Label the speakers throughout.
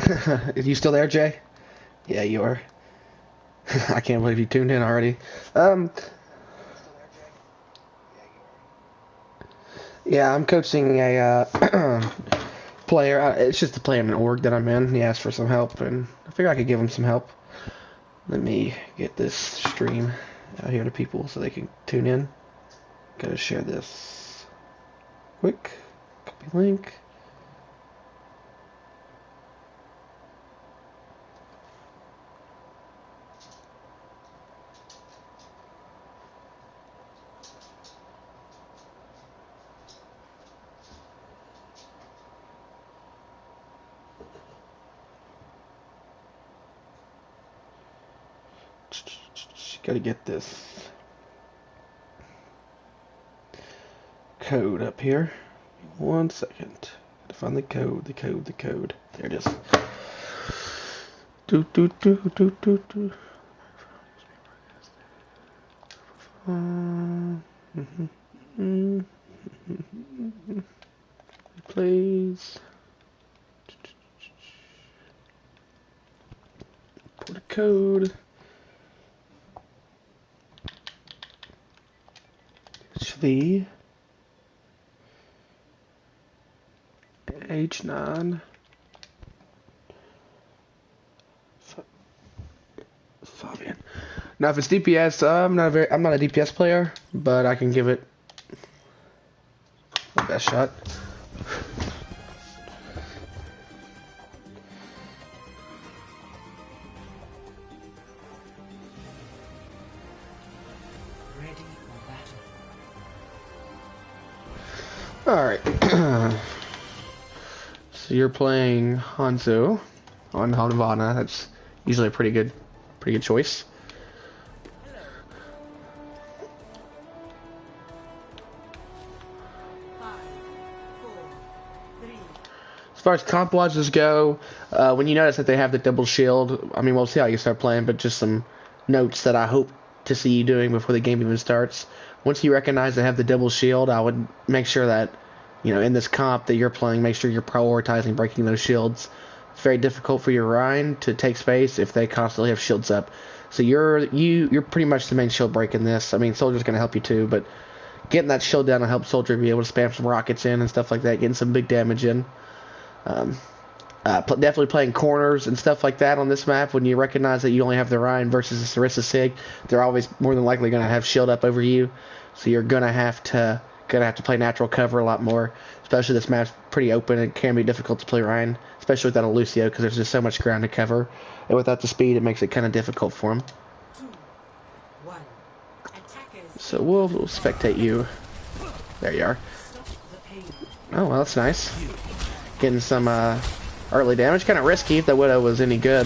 Speaker 1: Are you still there, Jay? Yeah, you are. I can't believe you tuned in already. Um, yeah, I'm coaching a player. It's just a player in an org that I'm in. He asked for some help, and I figured I could give him some help. Let me get this stream out here to people so they can tune in. Gotta share this quick. Copy link. Gotta get this code up here. 1 second. Gotta find the code, the code. There it is. Do do do do do do. Please. Put a code. HV H9 Fabian. Now, if it's DPS, I'm not a DPS player, but I can give it the best shot. Alright. So you're playing Hanzo on Hanvana. That's usually a pretty good choice. As far as comp watches go, when you notice that they have the double shield, I mean, we'll see how you start playing, but just some notes that I hope to see you doing before the game even starts. Once you recognize they have the double shield, I would make sure that, you know, in this comp that you're playing, make sure you're prioritizing breaking those shields. It's very difficult for your Rein to take space if they constantly have shields up. So you're pretty much the main shield break in this. I mean, Soldier's going to help you too, but getting that shield down will help Soldier be able to spam some rockets in and stuff like that, getting some big damage in. Definitely playing corners and stuff like that on this map. When you recognize that you only have the Rein versus the Sarissa Sig, they're always more than likely going to have shield up over you. So you're gonna have to play natural cover a lot more. Especially this map's pretty open and can be difficult to play Rein, especially without a Lucio because there's just so much ground to cover, and without the speed, it makes it kind of difficult for him. So we'll spectate you. There you are. Oh well, that's nice. Getting some early damage. Kind of risky if the Widow was any good.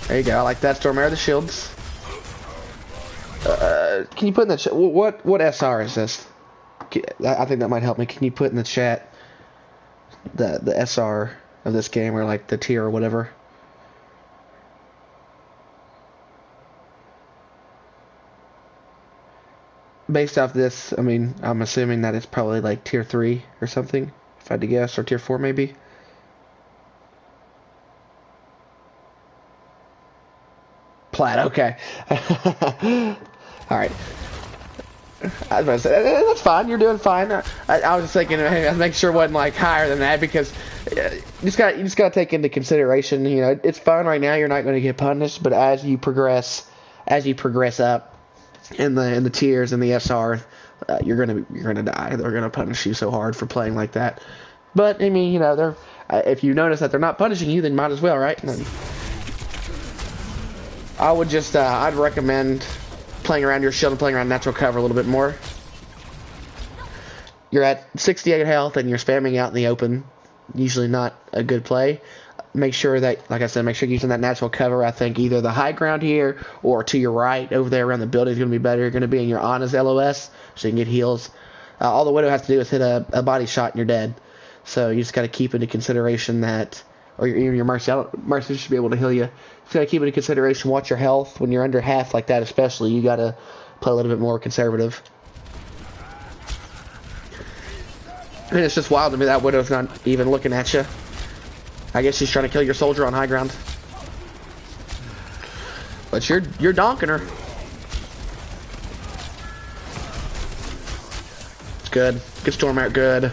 Speaker 1: There you go. I like that. Stormare the shields. Can you put in the chat what SR is this? I think that might help me. Can you put in the chat the SR of this game, or like the tier or whatever? Based off this, I mean, I'm assuming that it's probably like tier 3 or something, if I had to guess, or tier 4 maybe. Plat, okay. Alright. I was about to say, that's fine, you're doing fine. I was just thinking, hey, I'd make sure it wasn't like higher than that, because you just gotta take into consideration, you know, it's fine right now, you're not going to get punished, but as you progress up in the tiers and the SR, you're gonna die. They're gonna punish you so hard for playing like that. But I mean, you know, if you notice that they're not punishing you, then might as well, right? I would just I'd recommend playing around your shield and playing around natural cover a little bit more. You're at 68 health and you're spamming out in the open. Usually not a good play. Make sure that, like I said, make sure you're using that natural cover. I think either the high ground here or to your right over there around the building is going to be better. You're going to be in your Ana's LOS, so you can get heals. All the Widow has to do is hit a body shot and you're dead. So you just got to keep into consideration that, or even your Mercy. Mercy should be able to heal you. You just got to keep into consideration, watch your health. When you're under half like that especially, you got to play a little bit more conservative. And it's just wild to me that Widow's not even looking at you. I guess she's trying to kill your soldier on high ground. But you're donking her. It's good. Good storm out. Good.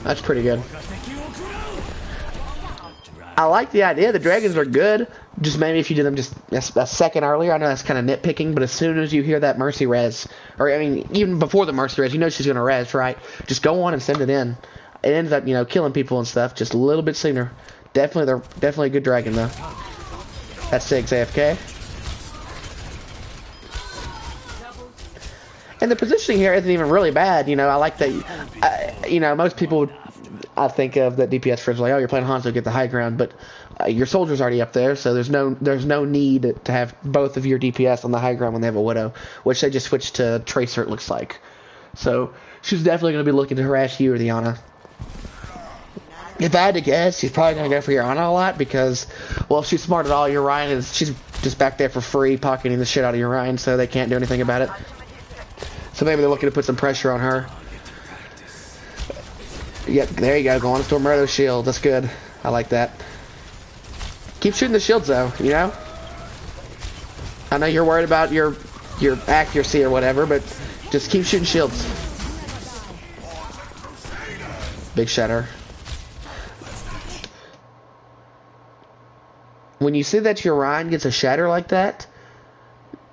Speaker 1: That's pretty good. I like the idea. The dragons are good. Just maybe if you did them just a second earlier. I know that's kind of nitpicking, but as soon as you hear that Mercy res, or I mean, even before the Mercy res, you know she's going to res, right? Just go on and send it in. It ends up, you know, killing people and stuff just a little bit sooner. Definitely a good dragon though. That's 6 AFK. And the positioning here isn't even really bad. You know, I like that. You know, most people would, I think of that DPS first, like, oh, you're playing Hanzo, get the high ground, but your soldier's already up there, so there's no need to have both of your DPS on the high ground when they have a Widow, which they just switched to Tracer, it looks like. So she's definitely going to be looking to harass you or the Ana. If I had to guess, she's probably going to go for your Ana a lot because, well, if she's smart at all, your Ryan she's just back there for free, pocketing the shit out of your Ryan, so they can't do anything about it. So maybe they're looking to put some pressure on her. Yep, there you go. Go on to Storm Murder's shield. That's good. I like that. Keep shooting the shields, though, you know? I know you're worried about your accuracy or whatever, but just keep shooting shields. Big shatter. When you see that your Ryan gets a shatter like that,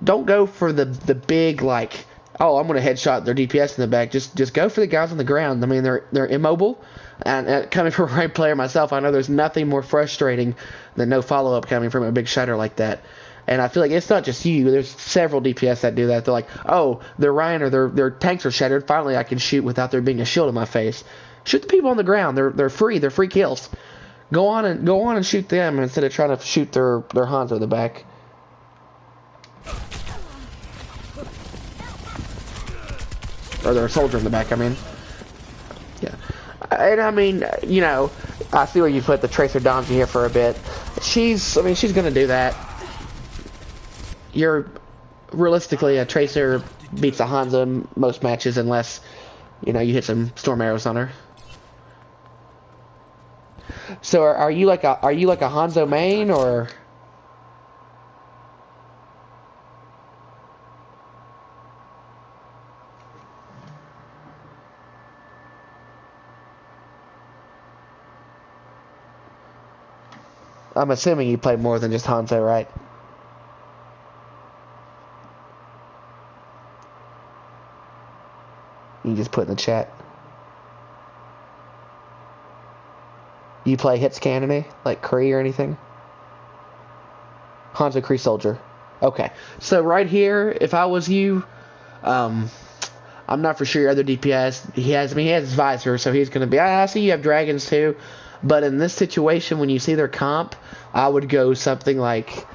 Speaker 1: don't go for the big, like, oh, I'm going to headshot their DPS in the back. Just go for the guys on the ground. I mean, they're immobile. And coming from a rank player myself, I know there's nothing more frustrating than no follow-up coming from a big shatter like that. And I feel like it's not just you. There's several DPS that do that. They're like, oh, their Ryan or their tanks are shattered. Finally, I can shoot without there being a shield in my face. Shoot the people on the ground. They're free. They're free kills. Go on and shoot them instead of trying to shoot their Hanzo in the back. Or their soldier in the back, I mean. Yeah. And I mean, you know, I see where you put the Tracer Domji here for a bit. She's going to do that. Realistically, a Tracer beats a Hanzo in most matches unless, you know, you hit some storm arrows on her. So are you like a Hanzo main or? I'm assuming you play more than just Hanzo, right? You just put in the chat. You play hit scan any? Like Kree or anything? Hanzo Kree Soldier. Okay. So right here, if I was you, I'm not for sure your other DPS. He has his visor, so he's going to be, I see you have dragons too. But in this situation, when you see their comp, I would go something like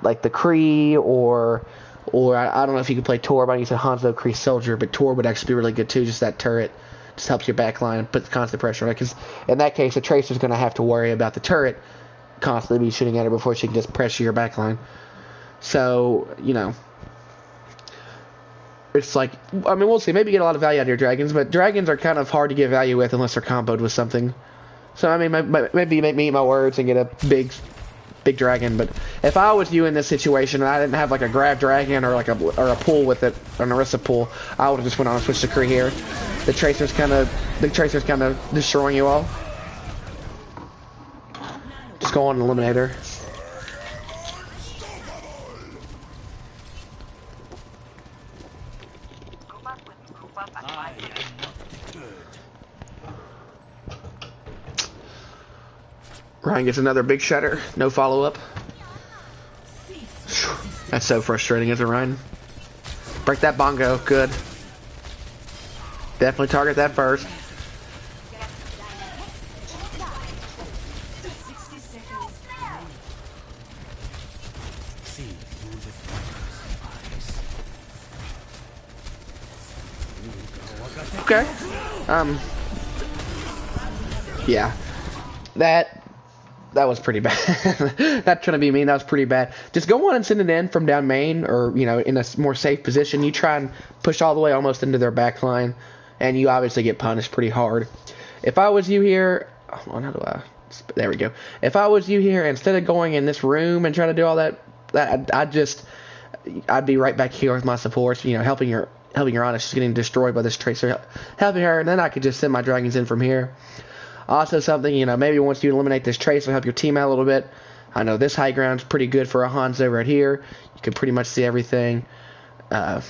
Speaker 1: the Kree or I don't know if you could play Tor, but you said Hanzo Kree Soldier, but Tor would actually be really good too. Just that turret just helps your backline and puts constant pressure on it. Because in that case, the Tracer's going to have to worry about the turret constantly be shooting at her before she can just pressure your backline. So, you know, it's like, I mean, we'll see. Maybe you get a lot of value out of your dragons, but dragons are kind of hard to get value with unless they're comboed with something. So, I mean, maybe you make me eat my words and get a big dragon. But if I was you in this situation and I didn't have like a grab dragon or a pull with it, an Orisa pull, I would have just went on and switched to Kree here. The Tracer's kind of destroying you all. Just go on and eliminate her. Ryan gets another big shatter. No follow-up. That's so frustrating, isn't it, Ryan? Break that bongo. Good. Definitely target that first. Okay. Yeah. That was pretty bad. Not trying to be mean, that was pretty bad. Just go on and send it in from down main or, you know, in a more safe position. You try and push all the way almost into their back line. and you obviously get punished pretty hard. If I was you here, hold on, how do I? There we go. If I was you here, instead of going in this room and trying to do all that, I'd be right back here with my supports, you know, helping your Honor. She's getting destroyed by this tracer, helping her, and then I could just send my dragons in from here. Also something, you know, maybe once you eliminate this tracer, help your team out a little bit. I know this high ground's pretty good for a Hanzo right here. You can pretty much see everything. Yeah,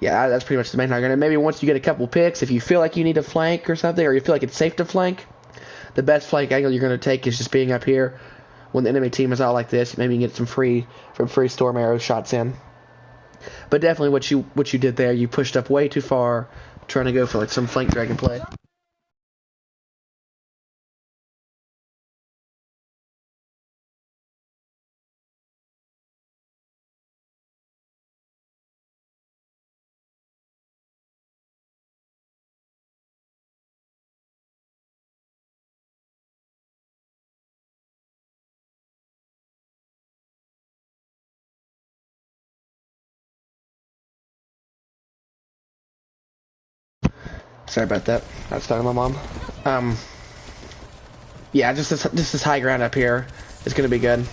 Speaker 1: that's pretty much the main high ground. And maybe once you get a couple picks, if you feel like you need to flank or something, or you feel like it's safe to flank, the best flank angle you're going to take is just being up here. When the enemy team is out like this, maybe you can get some free storm arrow shots in. But definitely what you did there, you pushed up way too far, trying to go for like some flank dragon play. Sorry about that. I was talking to my mom. Yeah, just this high ground up here is gonna be good.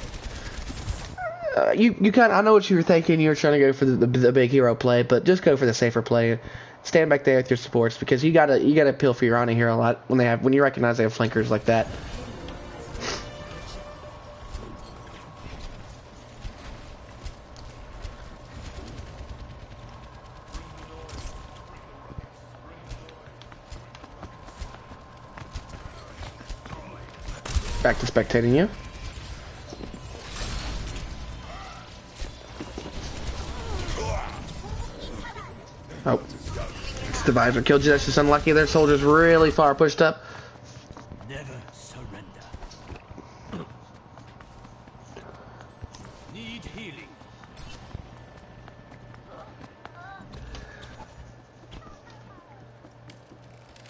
Speaker 1: You kind of, I know what you were thinking. You were trying to go for the big hero play, but just go for the safer play. Stand back there with your supports because you gotta appeal for your Ana here a lot when you recognize they have flankers like that. Back to spectating you. Oh. It's the visor killed you. That's just unlucky. Their soldiers really far pushed up.
Speaker 2: Never surrender. Need healing.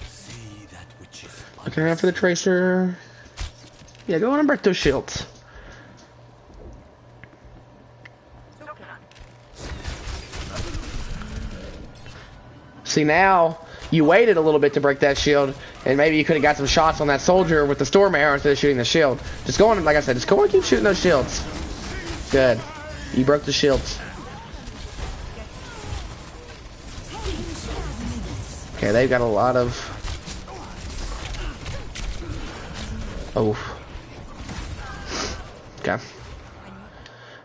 Speaker 2: See that which is
Speaker 1: Looking around for the tracer. Yeah, go on and break those shields. See, now you waited a little bit to break that shield, and maybe you could have got some shots on that soldier with the storm arrow instead of shooting the shield. Just go on, like I said, just go on and keep shooting those shields. Good. You broke the shields. Okay, they've got a lot of... Oh. Okay.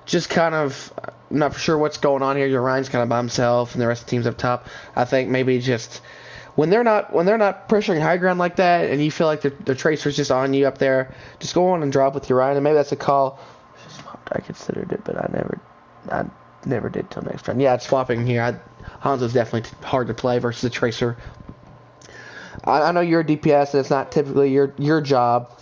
Speaker 1: Just kind of, I'm not sure what's going on here. Ryan's kind of by himself, and the rest of the team's up top. I think maybe just when they're not pressuring high ground like that, and you feel like the tracer's just on you up there, just go on and drop with your Ryan, and maybe that's a call. I considered it, but I never did till next round. Yeah, it's swapping here. Hanzo's definitely hard to play versus the tracer. I know you're a DPS, and it's not typically your job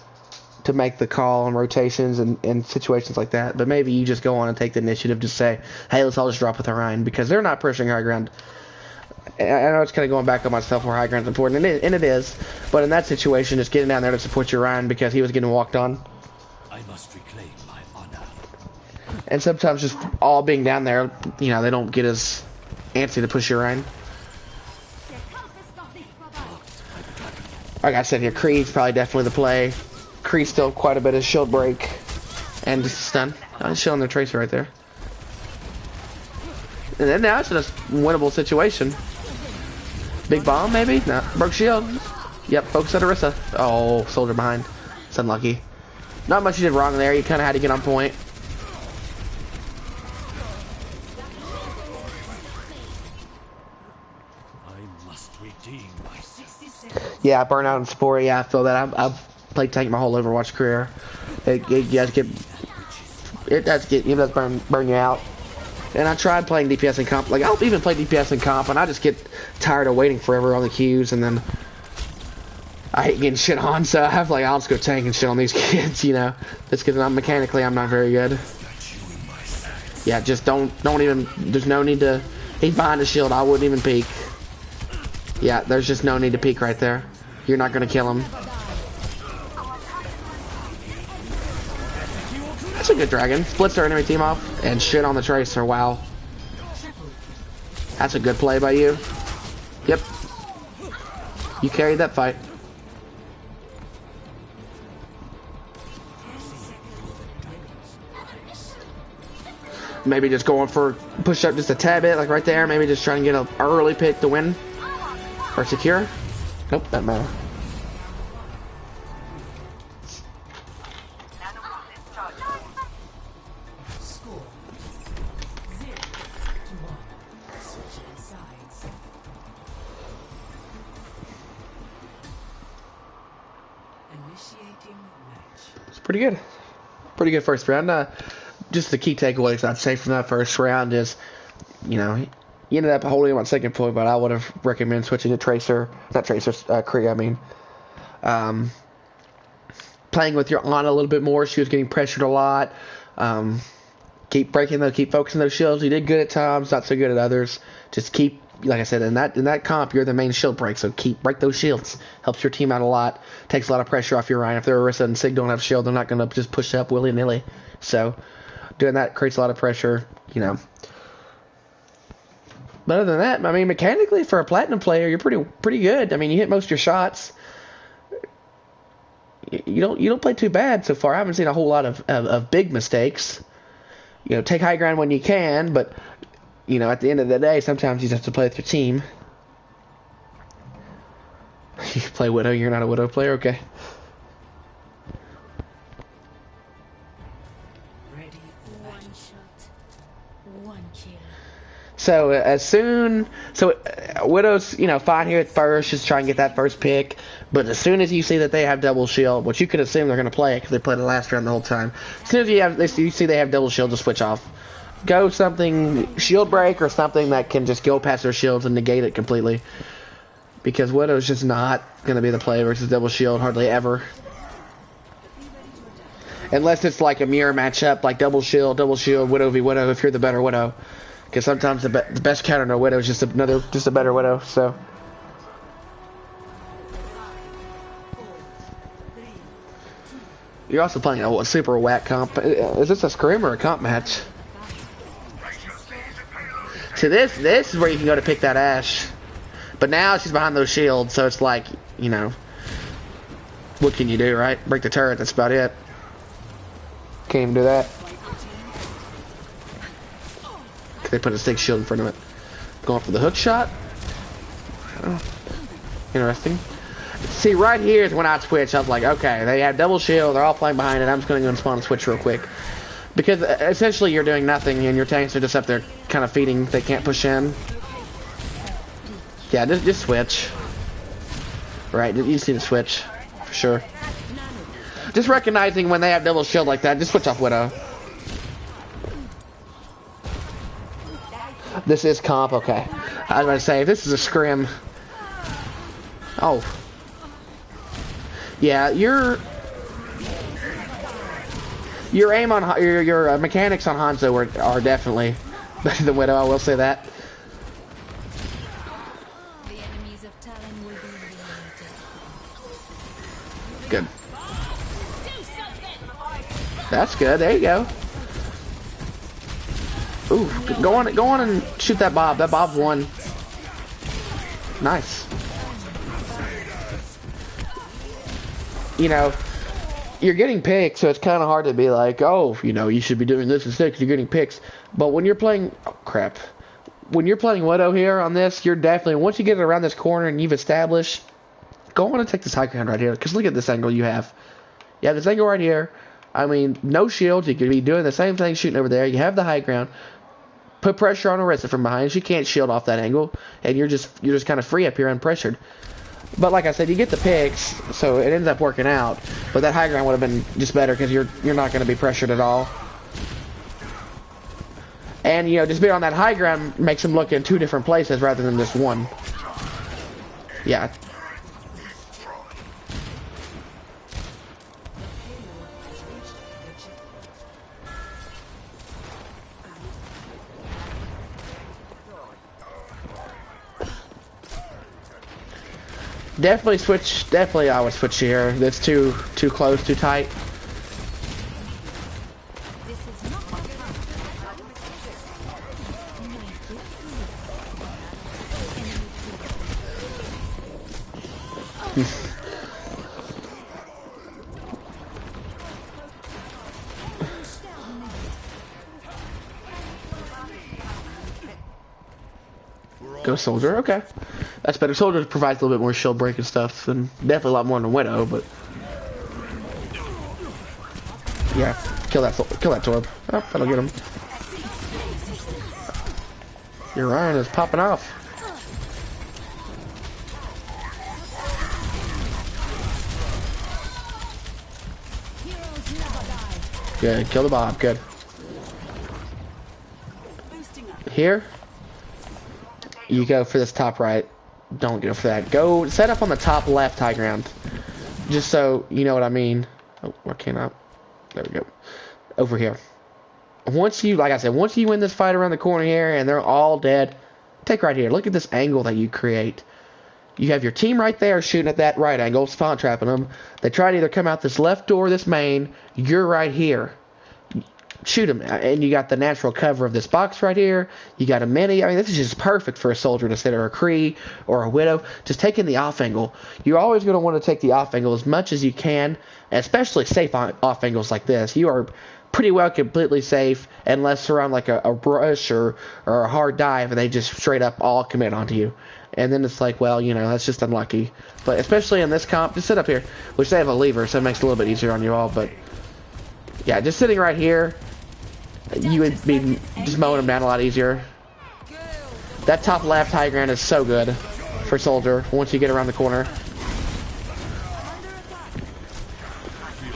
Speaker 1: to make the call on rotations and situations like that, but maybe you just go on and take the initiative to say, hey, let's all just drop with Orion, because they're not pushing high ground. I know it's kind of going back on myself where high ground's important, and it is, but in that situation, just getting down there to support your Orion because he was getting walked on.
Speaker 2: I must reclaim my honor.
Speaker 1: And sometimes just all being down there, you know, they don't get as antsy to push your Orion. Like I said here, Creed's probably definitely the play. Creed still quite a bit of shield break and just stun. I'm showing the tracer right there. And then now it's in a winnable situation. Big bomb maybe? No, broke shield. Yep, focus on Orisa. Oh, soldier behind. It's unlucky. Not much you did wrong there. You kind of had to get on point.
Speaker 2: I must redeem my 60 seconds.
Speaker 1: Yeah, burnout and support. Yeah, I feel that. I've played tank my whole Overwatch career. It does burn you out. And I tried playing DPS in comp. Like, I'll even play DPS in comp, and I just get tired of waiting forever on the queues, and then I hate getting shit on, so I have like, I'll just go tank and shit on these kids, you know. Just because mechanically I'm not very good. Yeah, just don't even, there's no need to, he's behind the shield, I wouldn't even peek. Yeah, there's just no need to peek right there. You're not going to kill him. That's a good dragon. Splits our enemy team off and shit on the tracer. Wow. That's a good play by you. Yep. You carried that fight. Maybe just going for push up just a tad bit, like right there. Maybe just trying to get an early pick to win or secure. Nope, doesn't matter. It's pretty good. Pretty good first round. Just the key takeaways I'd say from that first round is, you know, he ended up holding him on second point, but I would have recommended switching to Tracer. Not Tracer, Kree, I mean. Playing with your Ana a little bit more. She was getting pressured a lot. Keep breaking those, keep focusing those shields. He did good at times, not so good at others. Just keep, like I said, in that comp, you're the main shield break, so break those shields. Helps your team out a lot. Takes a lot of pressure off your Ryan. If they're Orisa and Sig don't have shield, they're not going to just push up willy-nilly. So doing that creates a lot of pressure, you know. But other than that, I mean, mechanically for a platinum player, you're pretty good. I mean, you hit most of your shots. You don't play too bad so far. I haven't seen a whole lot of big mistakes. You know, take high ground when you can, but you know, at the end of the day, sometimes you just have to play with your team. You play Widow, you're not a Widow player, okay? So Widow's, you know, fine here at first, just try and get that first pick. But as soon as you see that they have double shield, which you could assume they're going to play it because they played the last round the whole time. As soon as you see they have double shield, just switch off. Go something shield break or something that can just go past their shields and negate it completely. Because Widow's just not going to be the play versus double shield hardly ever. Unless it's like a mirror matchup, like double shield, Widow v Widow, if you're the better Widow. Because sometimes the best counter to a Widow is just a better Widow. So you're also playing a super whack comp. Is this a scrim or a comp match? So this is where you can go to pick that Ashe. But now she's behind those shields, so it's like, you know, what can you do, right? Break the turret. That's about it. Can't even do that. They put a stick shield in front of it. Going for the hook shot. Oh, interesting. See, right here is when I switch. I was like, okay, they have double shield. They're all playing behind it. I'm just going to go and spawn and switch real quick. Because essentially you're doing nothing and your tanks are just up there kind of feeding. They can't push in. Yeah, just switch. Right, you just need to switch. For sure. Just recognizing when they have double shield like that, just switch off Widow. This is comp, okay. I was about to say, if this is a scrim. Oh. Yeah, your aim on your mechanics on Hanzo are definitely better than Widow. I will say that.
Speaker 3: The enemies of Talon will be eliminated.
Speaker 1: Good. That's good. There you go. Ooh, go on and shoot that Bob. That Bob's one. Nice. You know, you're getting picks, so it's kind of hard to be like, oh, you know, you should be doing this instead because you're getting picks. But when you're playing, oh crap, when you're playing Widow here on this, you're definitely, once you get around this corner and you've established, go on and take this high ground right here. Because look at this angle you have. You have this angle right here. I mean, no shields. You could be doing the same thing shooting over there. You have the high ground. Put pressure on Orisa from behind. She can't shield off that angle, and you're just kind of free up here unpressured. But like I said, you get the picks, so it ends up working out. But that high ground would have been just better because you're not going to be pressured at all. And you know, just being on that high ground makes them look in two different places rather than just one. Yeah. Definitely switch. Definitely, I would switch here. That's too close, too tight. Go soldier, okay. That's better. Soldier provides a little bit more shield break and stuff, and definitely a lot more than Widow, but yeah, kill that Torb. Oh, that'll get him. Your Ryan is popping off. Good, kill the Bob, good. Here, you go for this top right. Don't go for that. Go set up on the top left high ground. Just so you know what I mean. Oh, where came out? There we go. Over here. Once you, like I said, once you win this fight around the corner here and they're all dead, take right here. Look at this angle that you create. You have your team right there shooting at that right angle, spawn trapping them. They try to either come out this left door, this main. You're right here. Shoot them, and you got the natural cover of this box right here. You got a mini. I mean, this is just perfect for a soldier to sit, or a Kree, or a Widow. Just taking the off angle. You're always going to want to take the off angle as much as you can, especially safe off angles like this. You are pretty well completely safe, unless they're on like a rush or a hard dive, and they just straight up all commit onto you. And then it's like, well, you know, that's just unlucky. But especially in this comp, just sit up here, which they have a lever, so it makes it a little bit easier on you all. But yeah, just sitting right here, you would be just mowing them down a lot easier. That top left high ground is so good for soldier once you get around the corner.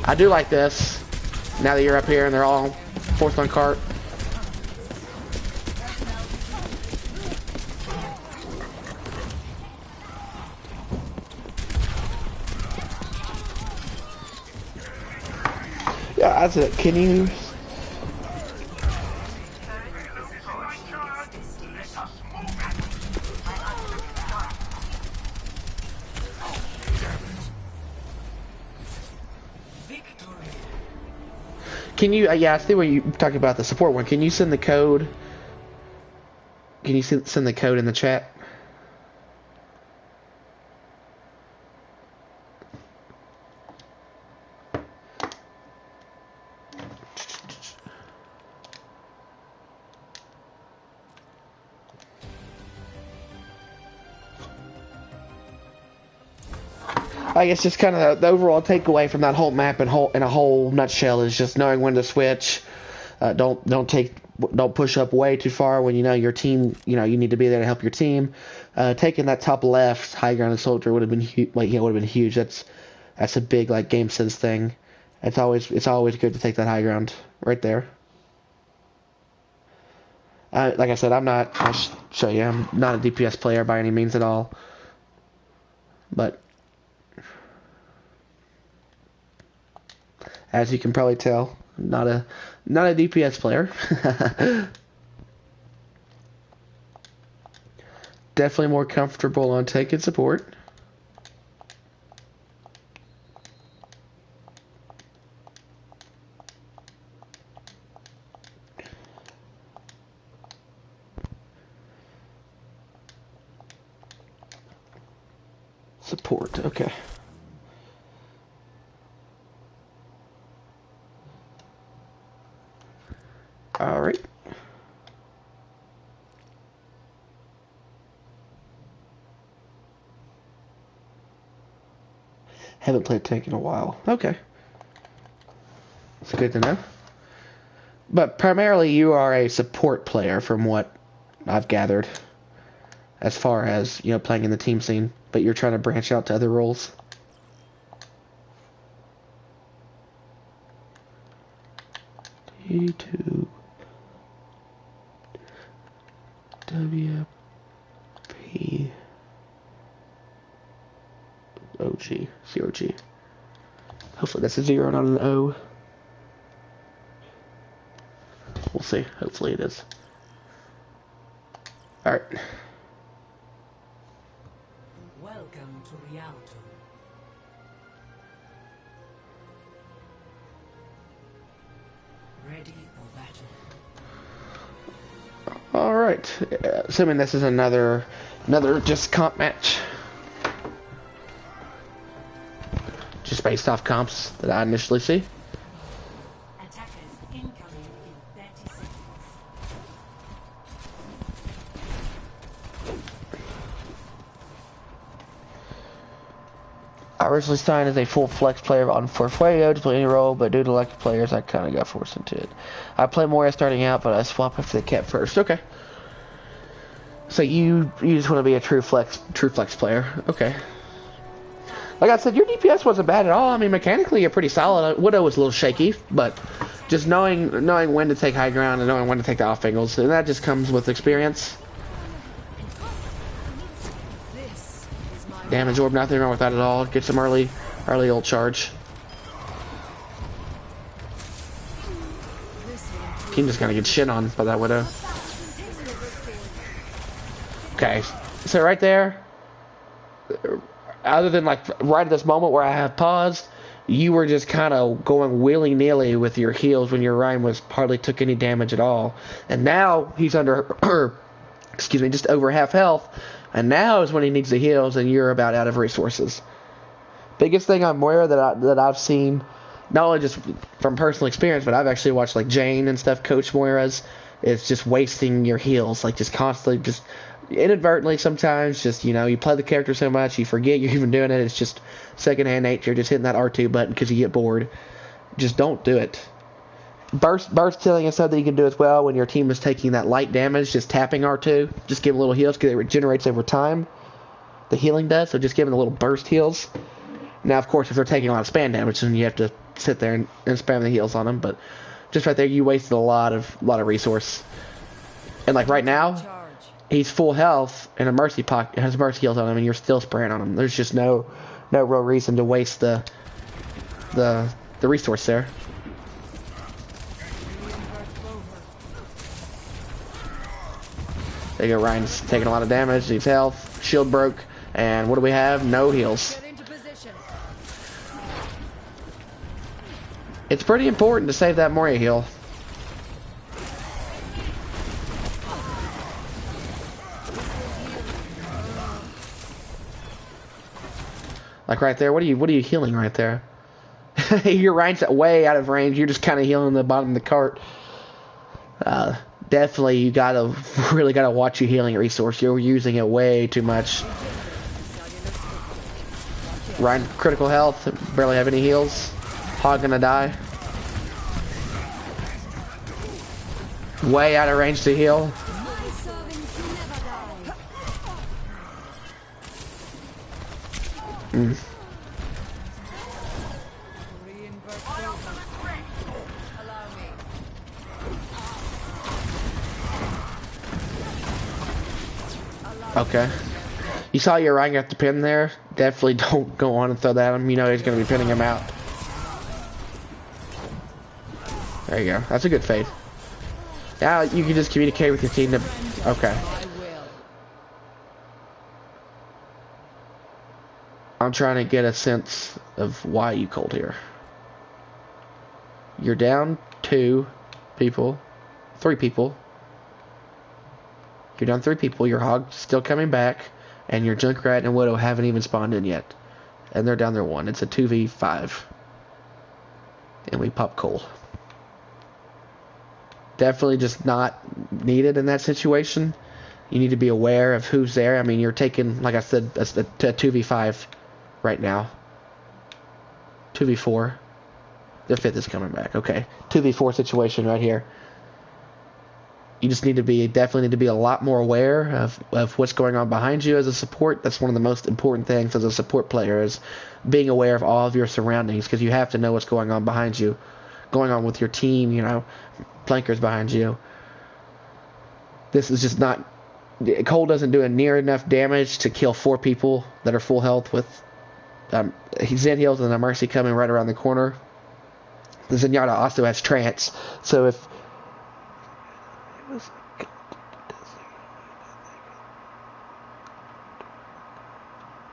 Speaker 1: I do like this now that you're up here and they're all forced on cart. Yeah, that's it. Can you? Can you, yeah, I see what you talking about the support one. Can you send the code? Can you send the code in the chat? I guess just kind of the overall takeaway from that whole map and in a whole nutshell is just knowing when to switch. Don't push up way too far when you know your team. You know you need to be there to help your team. Taking that top left high ground soldier would have been would have been huge. That's a big like game sense thing. It's always good to take that high ground right there. Like I said, I'll show you. I'm not a DPS player by any means at all, but as you can probably tell, not a DPS player. Definitely more comfortable on taking support. Support, okay. All right. Haven't played tank in a while. Okay. It's good to know. But primarily you are a support player from what I've gathered. As far as, you know, playing in the team scene. But you're trying to branch out to other roles. T2 WP OG COG. Hopefully that's a 0, not an O. We'll see. Hopefully it is. Alright.
Speaker 4: Welcome to Rialto. Ready for battle.
Speaker 1: Alright. Assuming this is another just comp match. based off comps that I initially see.
Speaker 4: Attackers incoming in 30 seconds.
Speaker 1: I originally signed as a full flex player on for Fuego to play any role, but due to lack of players, I kind of got forced into it. I play Moira starting out, but I swap after the cap first. Okay. So you just want to be a true flex player. Okay. Like I said, your DPS wasn't bad at all. I mean, mechanically, you're pretty solid. Widow was a little shaky, but just knowing when to take high ground and knowing when to take the off angles, and that just comes with experience. Damage orb, nothing wrong with that at all. Get some early ult charge. Team just gonna get shit on by that Widow. Okay, so right there, other than like right at this moment where I have paused, you were just kind of going willy-nilly with your heals when your Rein was hardly took any damage at all. And now he's under, excuse me, just over half health. And now is when he needs the heals, and you're about out of resources. Biggest thing on Moira that I've seen, not only just from personal experience, but I've actually watched like Jane and stuff coach Moira's, is just wasting your heals, like just constantly, just inadvertently sometimes, just, you know, you play the character so much, you forget you're even doing it. It's just secondhand nature, just hitting that R2 button because you get bored. Just don't do it. Burst healing is something you can do as well when your team is taking that light damage, just tapping R2. Just give them little heals because it regenerates over time. The healing does, so just give them the little burst heals. Now, of course, if they're taking a lot of spam damage, then you have to sit there and spam the heals on them. But just right there, you wasted a lot of resource. And like right now, he's full health and a mercy pocket has mercy heals on him, and you're still spraying on him. There's just no real reason to waste the resource there. There you go, Ryan's taking a lot of damage, needs health, shield broke, and what do we have? No heals. It's pretty important to save that Moria heal. Like right there, what are you healing right there? Your Ryan's way out of range, you're just kind of healing the bottom of the cart. Definitely, you really gotta watch your healing resource. You're using it way too much. Ryan, critical health, barely have any heals. Hog gonna die. Way out of range to heal. Okay. You saw your Ryan got the pin there. Definitely don't go on and throw that at him. You know he's going to be pinning him out. There you go. That's a good fade. Now you can just communicate with your team to... Okay. I'm trying to get a sense of why you cold here. You're down 3 people. You're down 3 people, your Hog's still coming back, and your Junkrat and Widow haven't even spawned in yet. And they're down there 1. It's a 2v5. And we pop Cole. Definitely just not needed in that situation. You need to be aware of who's there. I mean, you're taking, like I said, a 2v5 right now. 2v4. The 5th is coming back. Okay. 2v4 situation right here. You just definitely need to be a lot more aware of what's going on behind you as a support. That's one of the most important things as a support player, is being aware of all of your surroundings, because you have to know what's going on behind you, going on with your team, you know, flankers behind you. This is just not... Cole doesn't do near enough damage to kill 4 people that are full health with Zen heals and a Mercy coming right around the corner. The Zenyatta also has trance, so if...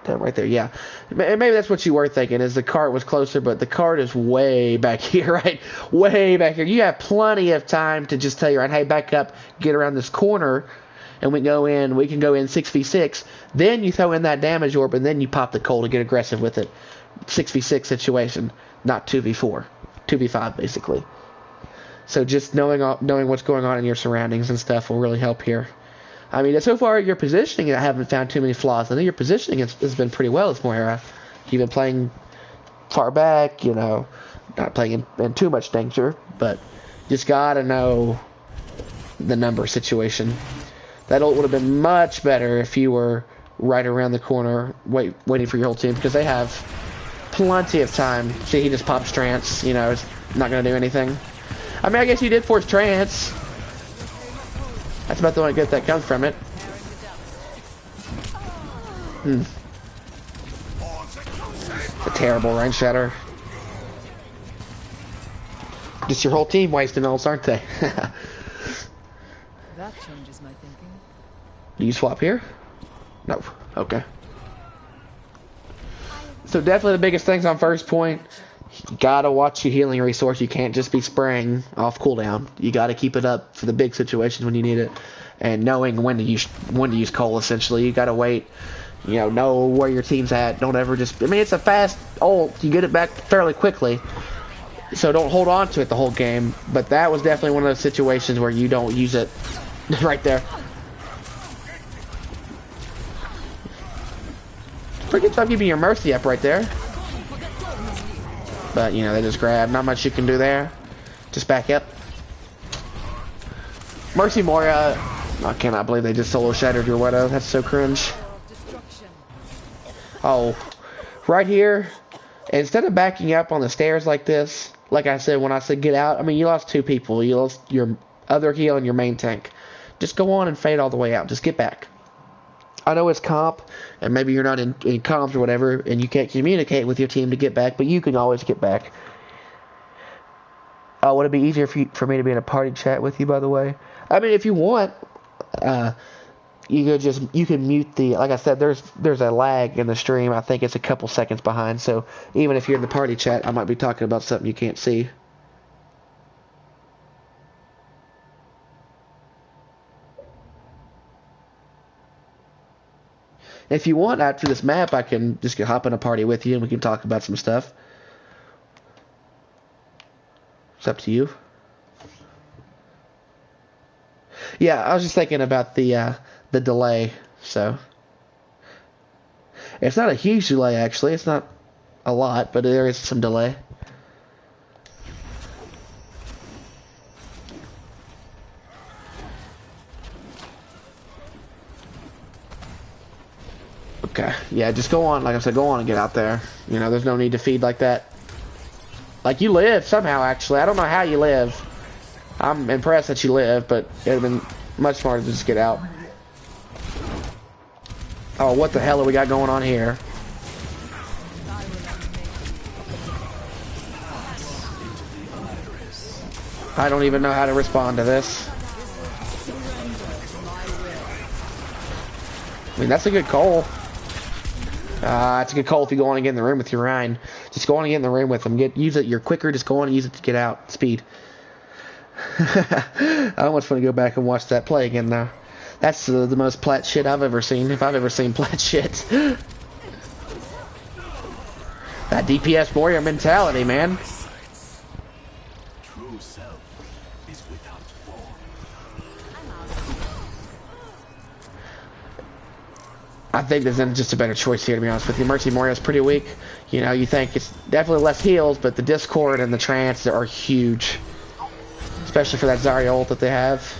Speaker 1: Right there, yeah. Maybe that's what you were thinking, is the cart was closer, but the cart is way back here, right? Way back here. You have plenty of time to just tell your right, hey, back up, get around this corner, and we can go in 6v6. Then you throw in that damage orb, and then you pop the Cole to get aggressive with it. 6v6 situation, not 2v4, 2v5 basically. So just knowing what's going on in your surroundings and stuff will really help here. I mean, so far your positioning, I haven't found too many flaws. I think your positioning has been pretty well as Moira. You've been playing far back, you know, not playing in too much danger, but just gotta know the number situation. That ult would have been much better if you were right around the corner waiting for your whole team, because they have plenty of time. See, he just pops trance, you know, it's not gonna do anything. I mean, I guess you did force trance. That's about the only good that comes from it. It's a terrible range shatter. Just your whole team wasting ults, aren't they?
Speaker 5: That changes my thinking.
Speaker 1: Do you swap here? No. Okay. So definitely the biggest things on first point. You gotta watch your healing resource. You can't just be spraying off cooldown. You gotta keep it up for the big situations when you need it, and knowing when to use Cole. Essentially, you gotta wait. You know where your team's at. Don't ever just. I mean, it's a fast ult. You get it back fairly quickly, so don't hold on to it the whole game. But that was definitely one of those situations where you don't use it right there. Pretty good job keeping your Mercy up right there. But, you know, they just grab. Not much you can do there. Just back up. Mercy Moira. I cannot believe they just solo shattered your Widow. That's so cringe. Oh. Right here. Instead of backing up on the stairs like this, like I said, when I said get out, I mean, you lost two people. You lost your other heal and your main tank. Just go on and fade all the way out. Just get back. I know it's comp, and maybe you're not in comps or whatever, and you can't communicate with your team to get back, but you can always get back. Would it be easier for me to be in a party chat with you, by the way? I mean, if you want, you can mute the, like I said, there's a lag in the stream. I think it's a couple seconds behind, so even if you're in the party chat, I might be talking about something you can't see. If you want, after this map, I can just hop in a party with you and we can talk about some stuff. It's up to you. Yeah, I was just thinking about the delay. So it's not a huge delay, actually. It's not a lot, but there is some delay. Okay, yeah, just go on, like I said, go on and get out there. You know, there's no need to feed like that. Like, you live somehow, actually. I don't know how you live. I'm impressed that you live, but it would have been much smarter to just get out. Oh, what the hell have we got going on here? I don't even know how to respond to this. I mean, that's a good call. It's a good call if you go on and get in the room with your Ryan. Just go on and get in the room with them. Use it. You're quicker. Just go on and use it to get out. Speed. I almost want to go back and watch that play again now. That's the most plat shit I've ever seen. If I've ever seen plat shit. That DPS warrior mentality, man.
Speaker 2: True self is without form.
Speaker 1: I think there's just a better choice here, to be honest with you. Mercy Moria is pretty weak. You know, you think it's definitely less heals, but the Discord and the Trance are huge. Especially for that Zarya ult that they have.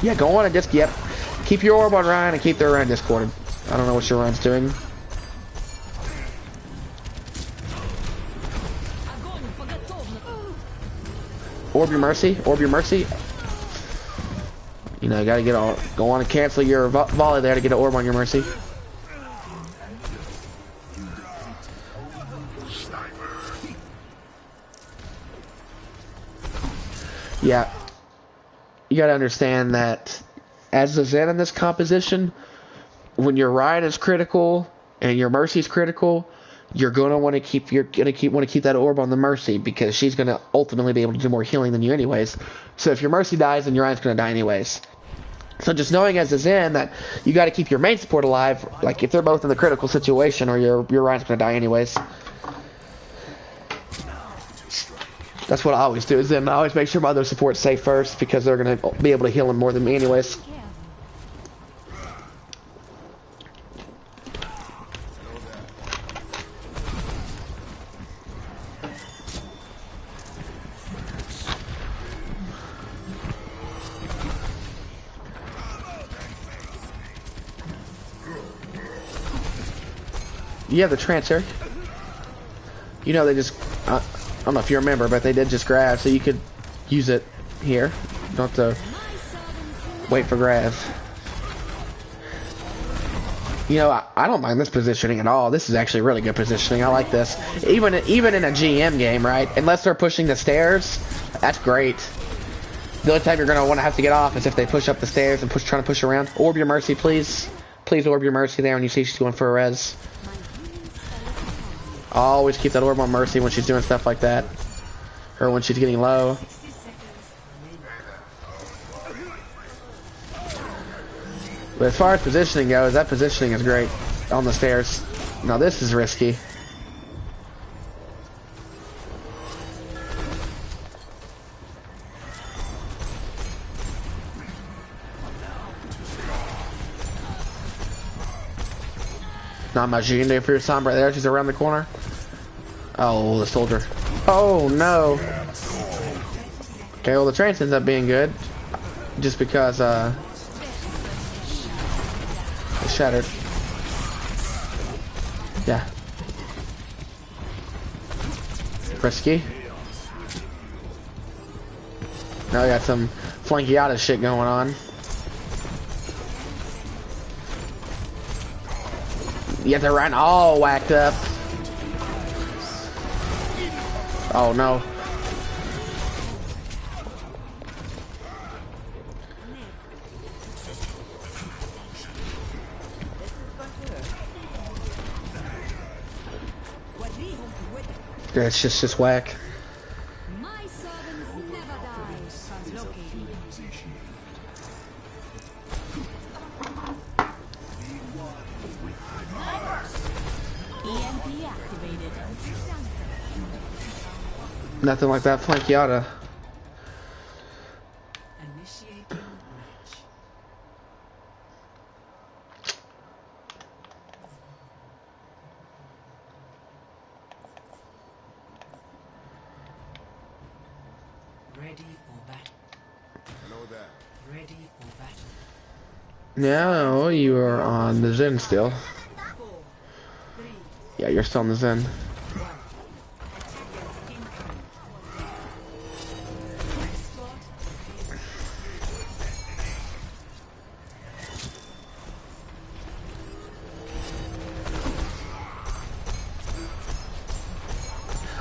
Speaker 1: Yeah, go on and just, yep. Keep your orb on Ryan and keep their Ryan discorded. I don't know what your Ryan's doing. Orb your Mercy. Orb your Mercy. You know, you gotta go on and cancel your volley there to get an orb on your Mercy. Yeah. You gotta understand that as a Zen in this composition, when your Ryan is critical and your Mercy is critical, you're gonna want to keep that orb on the Mercy, because she's gonna ultimately be able to do more healing than you anyways. So if your Mercy dies, then your Ryan's gonna die anyways. So just knowing as a Zen that you got to keep your main support alive, like if they're both in the critical situation, or your Ryan's gonna die anyways. That's what I always do. Is then I always make sure my other support's safe first because they're gonna be able to heal him more than me anyways. You have the trance, Eric. You know they just, I don't know if you remember, but they did just grab, so you could use it here. You don't have to wait for grabs. You know, I don't mind this positioning at all. This is actually really good positioning. I like this. Even in a GM game, right? Unless they're pushing the stairs, that's great. The only time you're going to want to have to get off is if they push up the stairs and trying to push around. Orb your mercy, please. Please orb your mercy there when you see she's going for a res. Always keep that orb on mercy when she's doing stuff like that. Or when she's getting low. But as far as positioning goes, that positioning is great on the stairs. Now this is risky. Not much you can do for your Sombra there. She's around the corner. Oh, the soldier. Oh, no. Okay, well, the trance ends up being good. Just because, it shattered. Yeah. Risky. Now we got some flankiata shit going on. You have to run all whacked up. Oh no. Yeah, it's just whack.
Speaker 3: My servants never die. Translocating. EMP activated.
Speaker 1: Nothing like that flankiata.
Speaker 4: Initiating breach. Ready for battle.
Speaker 2: Hello there.
Speaker 4: Ready for battle.
Speaker 1: No, you are on the Zen still.
Speaker 4: 4, 3,
Speaker 1: Yeah, you're still on the Zen.
Speaker 4: 1. Attackers incoming. Escort.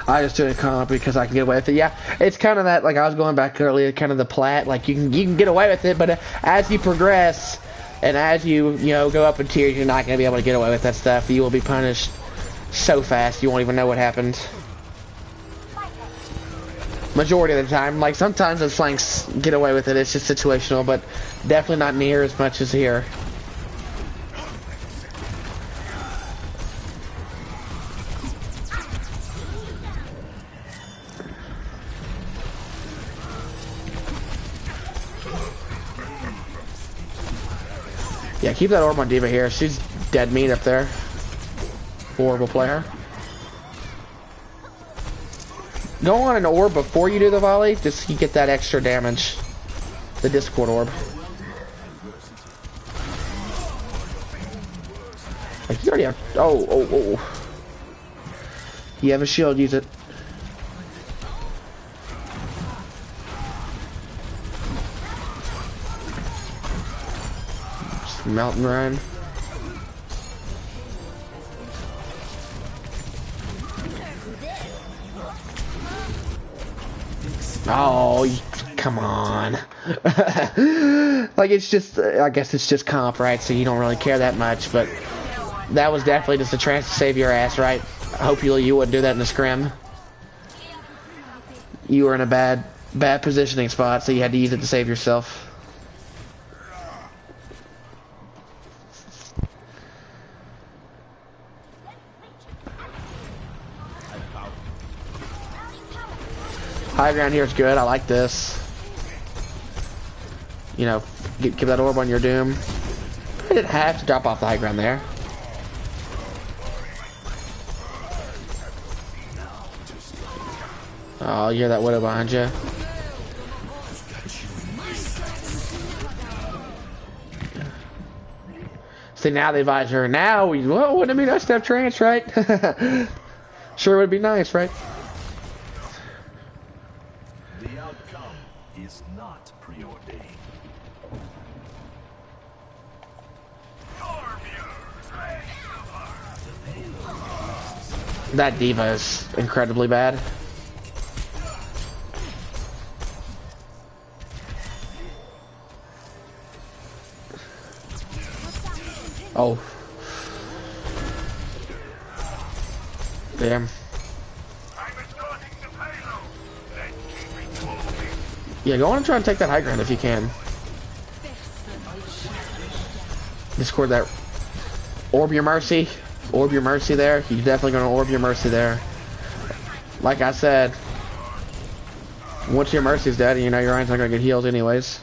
Speaker 1: I just do a comp because I can get away with it. Yeah, it's kind of that, like I was going back earlier, kind of the plat. Like you can get away with it, but as you progress and as you go up in tiers, you're not gonna be able to get away with that stuff. You will be punished so fast you won't even know what happened. Majority of the time, like sometimes the flanks get away with it. It's just situational, but definitely not near as much as here. Yeah, keep that orb on D.Va here. She's dead meat up there. Horrible player. Go on an orb before you do the volley, just you get that extra damage. The Discord orb. Like you already have. Oh. You have a shield, use it. Just melt and run. Oh, come on. Like, it's just, I guess it's just comp, right? So you don't really care that much, but that was definitely just a chance to save your ass, right? Hopefully you wouldn't do that in the scrim. You were in a bad positioning spot, so you had to use it to save yourself. High ground here is good. I like this. You know, give that orb on your doom. I didn't have to drop off the high ground there. Oh, you hear that widow behind you? See, now they advise her. Now, well, wouldn't it be nice to have trance, right? Sure would be nice, right?
Speaker 2: The outcome is not preordained.
Speaker 1: That diva is incredibly bad. Oh. Damn. Yeah, go on and try and take that high ground if you can. Discord that. Orb your mercy. Orb your mercy there. You're definitely going to orb your mercy there. Like I said, once your mercy's dead, you know your Ryan's not going to get healed anyways.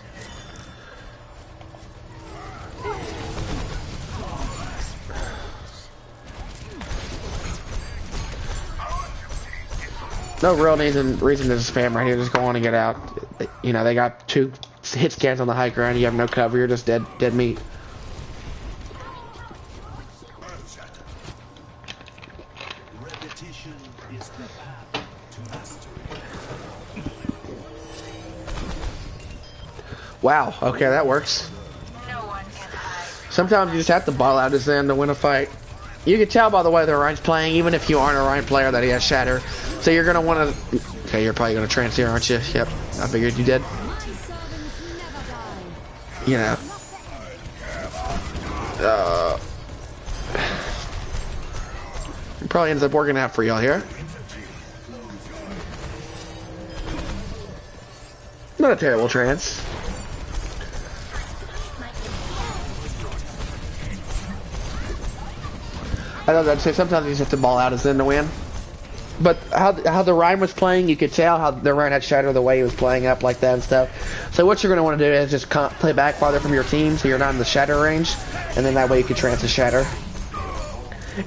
Speaker 1: No real reason to spam right here. Just go on and get out. You know, they got 2 hit scans on the high ground. You have no cover. You're just dead meat.
Speaker 2: Repetition is the path to mastery.
Speaker 1: Wow. Okay, that works. Sometimes you just have to ball out his end to win a fight. You can tell by the way the Ryan's playing, even if you aren't a Ryan player, that he has Shatter. So you're gonna want to. Okay, you're probably gonna trance here, aren't you? Yep. I figured you did.
Speaker 3: My servants never die.
Speaker 1: You know. Probably ends up working out for y'all here. Not a terrible trance. I know that I'd say sometimes you just have to ball out his end to win. But how the Ryan was playing, you could tell how the Ryan had Shatter the way he was playing up like that and stuff. So what you're going to want to do is just play back farther from your team so you're not in the Shatter range. And then that way you can trance the Shatter.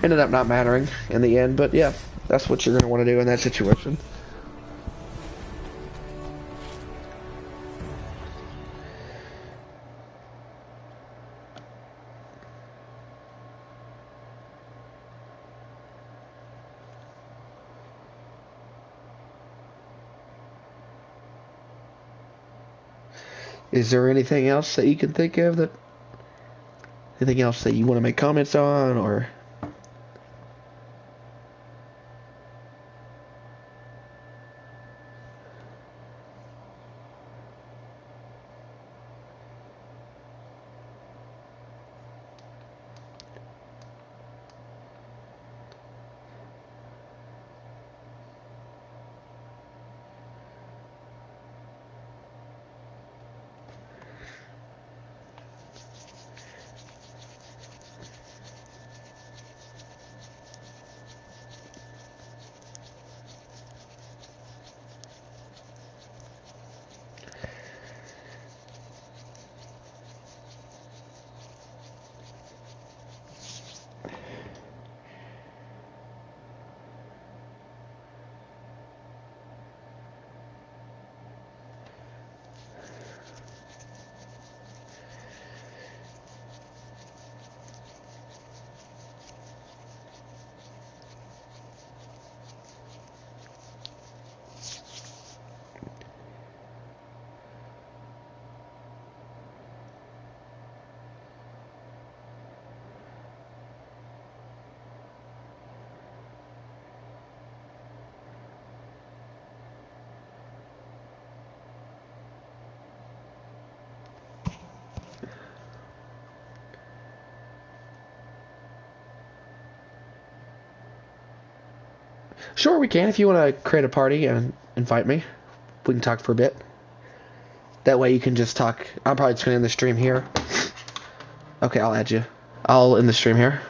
Speaker 1: Ended up not mattering in the end, but yeah, that's what you're going to want to do in that situation. Is there anything else that you can think of that, anything else that you want to make comments on, or? Sure, we can. If you want to create a party and invite me, we can talk for a bit. That way you can just talk. I'm probably just going to end the stream here. Okay, I'll add you. I'll end the stream here.